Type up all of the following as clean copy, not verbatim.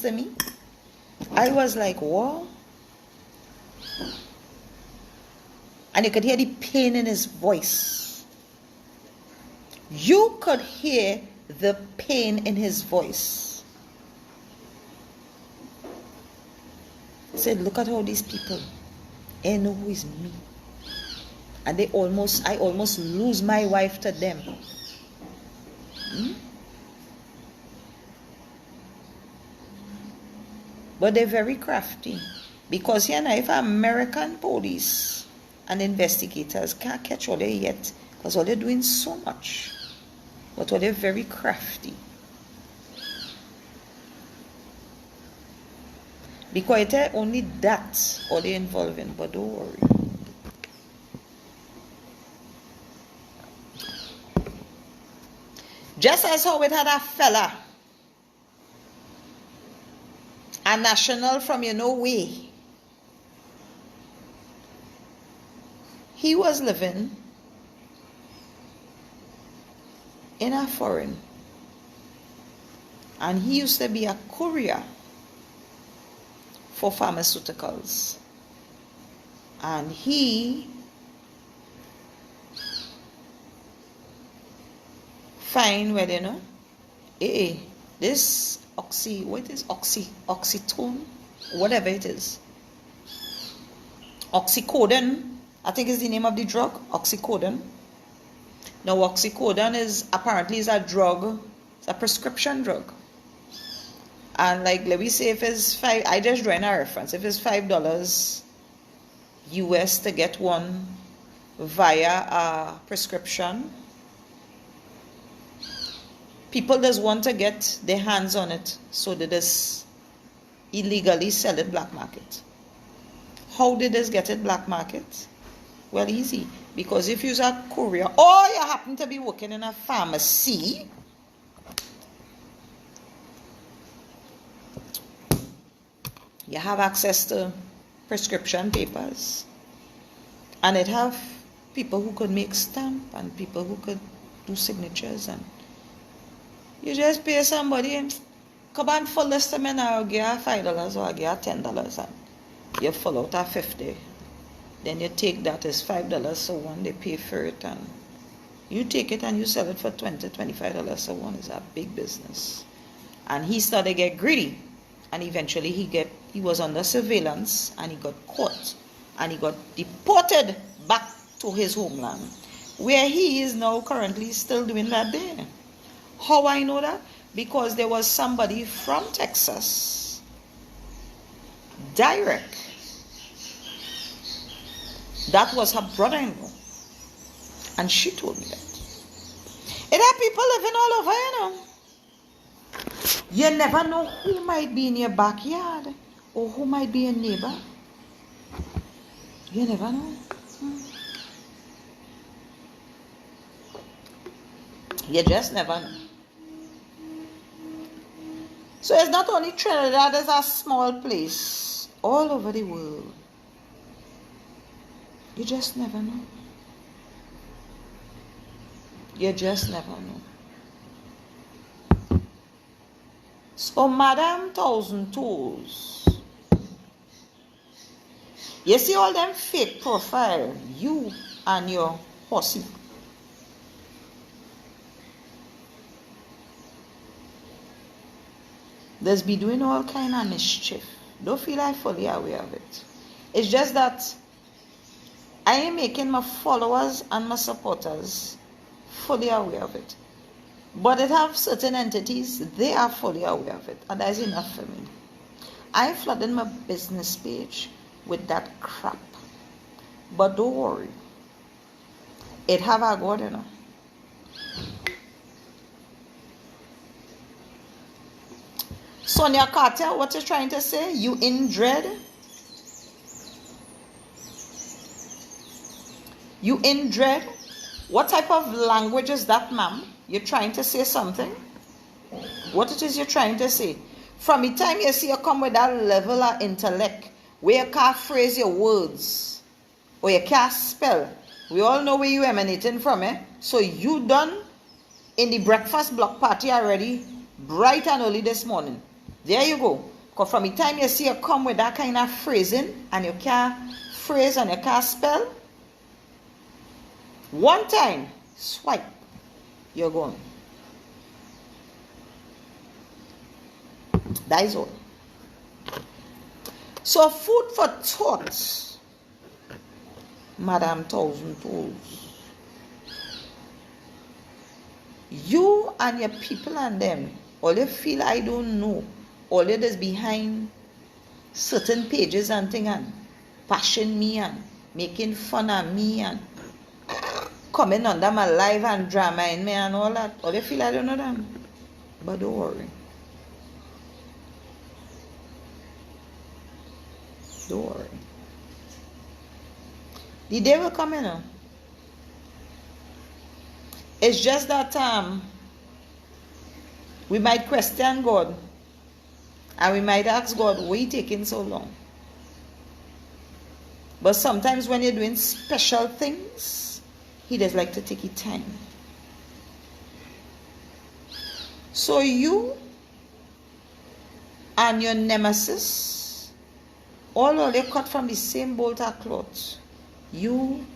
to me. I was like, what? And you could hear the pain in his voice. You could hear the pain in his voice. He said, look at all these people. They know who is me. And I almost lose my wife to them. But they're very crafty. Because here now, if American police and investigators can't catch all they yet, because all they're doing so much. But all they're very crafty. Because it's only that all they're involved in, but don't worry. Just as how it had a fella, a national from way. He was living in a foreign. And he used to be a courier for pharmaceuticals. And he find where they know, this oxycodone, whatever it is. Oxycodone, I think is the name of the drug, oxycodone. Now oxycodone is apparently a drug, it's a prescription drug. And like, let me say if it's I just drawing a reference, if it's $5 US to get one via a prescription, people just want to get their hands on it, so they just illegally sell it black market. How did this get it black market? Well, easy. Because if you're a courier or you happen to be working in a pharmacy, you have access to prescription papers. And it have people who could make stamp and people who could do signatures, and you just pay somebody and come and fill this to me now, I'll give you $5 or I'll give you $10 and you fill out a 50. Then you take that as $5 so one, they pay for it, and you take it and you sell it for $20, $25 so one. Is a big business. And he started to get greedy, and eventually he was under surveillance and he got caught and he got deported back to his homeland, where he is now currently still doing that there. How I know that? Because there was somebody from Texas, direct. That was her brother-in-law. And she told me that. It are people living all over, You never know who might be in your backyard or who might be a neighbor. You never know. You just never know. So it's not only Trinidad, it's a small place all over the world. You just never know. You just never know. So, Madam Thousand Toes, you see all them fake profile, you and your horsey. There's be doing all kind of mischief. Don't feel like fully aware of it. It's just that I am making my followers and my supporters fully aware of it. But it have certain entities, they are fully aware of it. And that's enough for me. I flooded my business page with that crap. But don't worry. It have a God, Sonia Carter, what you trying to say? You in dread? You in dread? What type of language is that, ma'am? You're trying to say something? What it is you're trying to say? From the time you see you come with that level of intellect, where you can't phrase your words, or you can't spell, we all know where you emanating from, So you done in the breakfast block party already, bright and early this morning. There you go. Because from the time you see you come with that kind of phrasing, and you can't phrase and you can't spell, one time, swipe, you're gone. That is all. So food for thought, Madam Thousand Toes. You and your people and them, all you feel I don't know, all you is behind certain pages and thing and bashing me and making fun of me and coming under my life and drama in me and all that. All you feel I don't know them. But don't worry. Don't worry. The day will come in. It's just that we might question God and we might ask God, why are you taking so long? But sometimes when you're doing special things, He does like to take His time. So you and your nemesis, all they cut from the same bolt of cloth. You,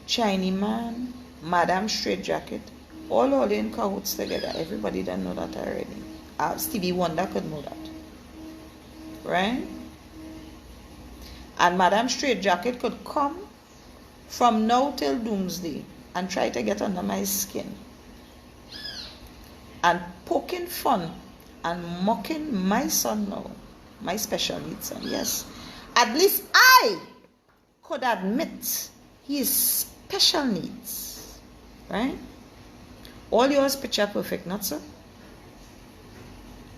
Chinese man, Madam Straight Jacket, all in cahoots together. Everybody don't know that already. Stevie Wonder could know that. Right? And Madam Straight Jacket could come from now till doomsday and try to get under my skin. And poking fun and mocking my son now. My special needs son. Yes. At least I could admit he is special needs. Right? All yours picture perfect, not so?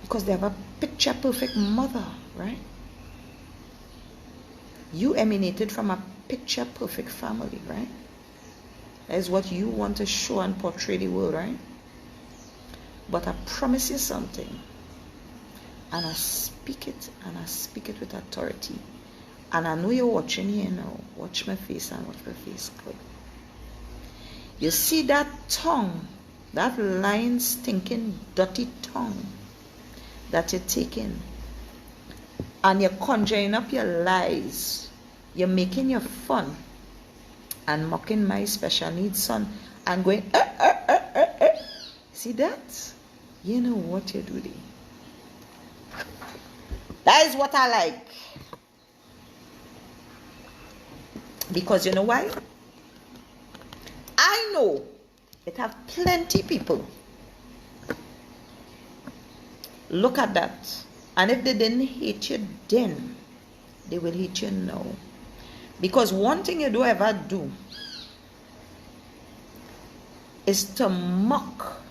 Because they have a picture perfect mother, right? You emanated from a picture perfect family, right? That is what you want to show and portray the world, right? But I promise you something. And I speak it, and I speak it with authority. And I know you're watching here now. Watch my face and watch my face good. You see that tongue, that lying, stinking, dirty tongue that you're taking, and you're conjuring up your lies, you're making your fun and mocking my special needs son and going, See that? You know what you're doing. That is what I like. Because you know why? I know it have plenty people. Look at that. And if they didn't hate you then, they will hate you now. Because one thing you don't ever do is to mock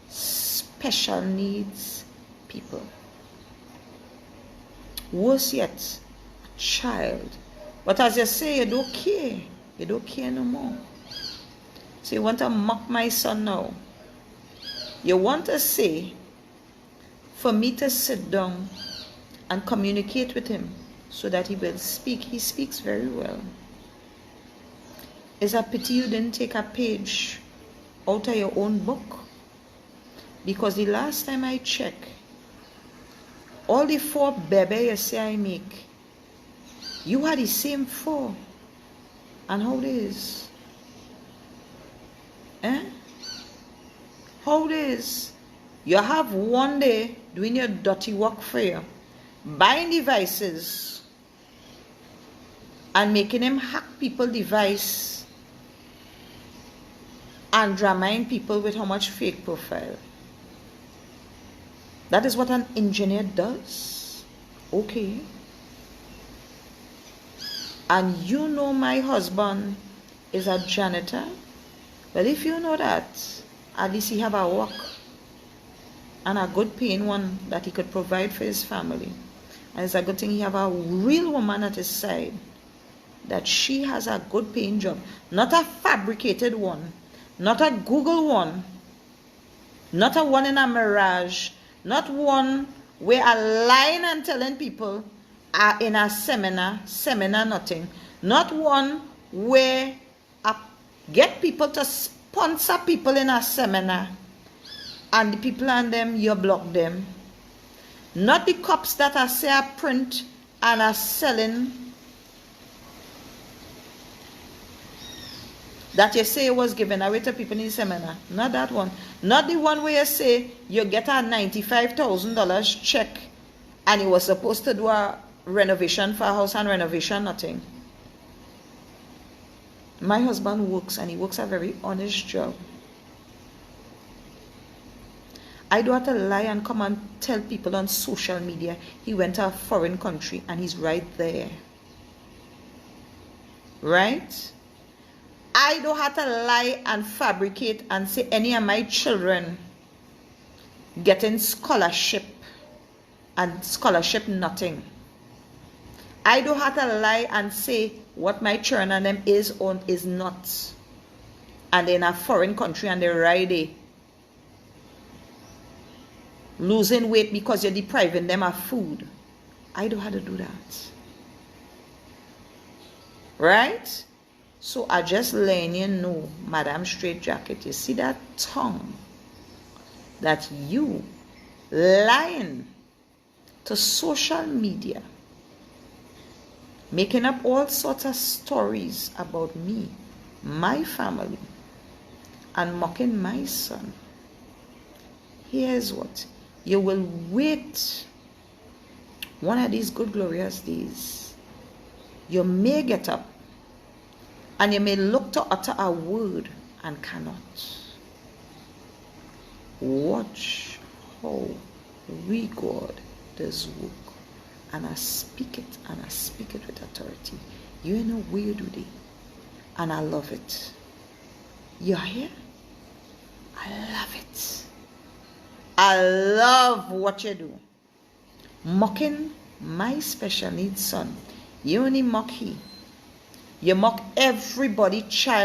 special needs people. Worse yet, a child. But as you say, you don't care. You don't care no more. So you want to mock my son now. You want to say, for me to sit down and communicate with him so that he will speak. He speaks very well. It's a pity you didn't take a page out of your own book. Because the last time I checked, all the 4 baby you say I make, you had the same 4. And how it is? How it is? You have one day doing your dirty work for you, buying devices and making them hack people device and dramaing people with how much fake profile. That is what an engineer does. Okay. And you know my husband is a janitor. Well, if you know that, at least he have a work and a good paying one that he could provide for his family. And it's a good thing he have a real woman at his side, that she has a good paying job, not a fabricated one, not a Google one, not a one in a mirage, not one where I'm lying and telling people are in a seminar nothing, not one where I get people to sponsor people in a seminar and the people and them, you block them. Not the cups that I say are print and are selling, that you say was given away to people in the seminar. Not that one. Not the one where you say you get a $95,000 check and you were supposed to do a renovation for a house and renovation nothing. My husband works and he works a very honest job. I don't have to lie and come and tell people on social media he went to a foreign country and he's right there. Right? I don't have to lie and fabricate and say any of my children getting scholarship and scholarship nothing. I don't have to lie and say what my children and them is or is not. And they're in a foreign country and they're riding, losing weight because you're depriving them of food. I don't have to do that. Right? So I just letting you know, Madam Straight Jacket, you see that tongue that you lying to social media, making up all sorts of stories about me, my family, and mocking my son. Here's what. You will wait one of these good glorious days. You may get up and you may look to utter a word and cannot. Watch how we God does work. And I speak it, and I speak it with authority. You know where you do it. And I love it. You're here? I love it. I love what you do. Mocking my special needs son. You only mock he. You mock everybody child.